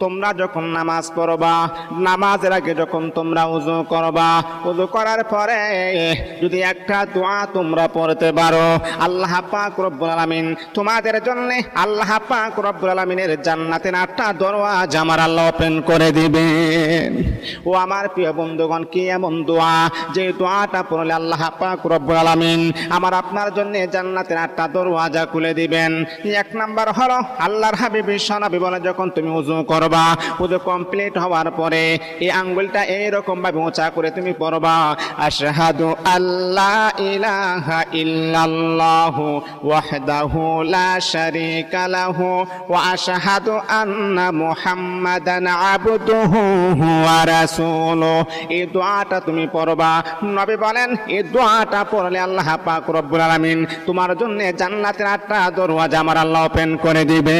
তোমরা যখন নামাজ পড়বা, নামাজের আগে যখন তোমরা ওযু করবা, ওযু করার পরে যদি একটা দোয়া তোমরা পড়তে পারো, আল্লাহ পাক রব্বুল আলামিন তোমাদের জন্য আল্লাহ পাক রব্বুল আলামিনের জান্নাতের 8টা দরওয়াজা আমার আল্লাহ ওপেন করে দিবেন। ও আমার প্রিয় বন্ধুগণ, কি এমন দোয়া যে দোয়াটা পড়লে আল্লাহ পাক রব্বুল আলামিন আমার আপনার জন্য জান্নাতের 8টা দরওয়াজা খুলে দিবেন। এক নাম্বার হলো আল্লাহর হাবিব বিশ্বনবী বলে, যখন তুমি ওযু করবা, ওযু কমপ্লিট হওয়ার পরে এই আঙ্গুলটা এইরকম ভাবে উঁচা করে তুমি পড়বা, আশহাদু আল্লা ইলাহা ইল্লাল্লাহু ওয়াহদাহু লা শারীকা লাহু ওয়া আশহাদু আন্না মুহাম্মাদান আবদুহু ওয়া রাসূলুহু। এই দোয়াটা তুমি পড়বা। নবী বলেন এই দোয়াটা পড়লে আল্লাহ পাক রব্বুল আলামিন তোমার জন্য জান্নাতের 8টা দরওয়াজা আমার আল্লাহ ওপেন করে দিবে।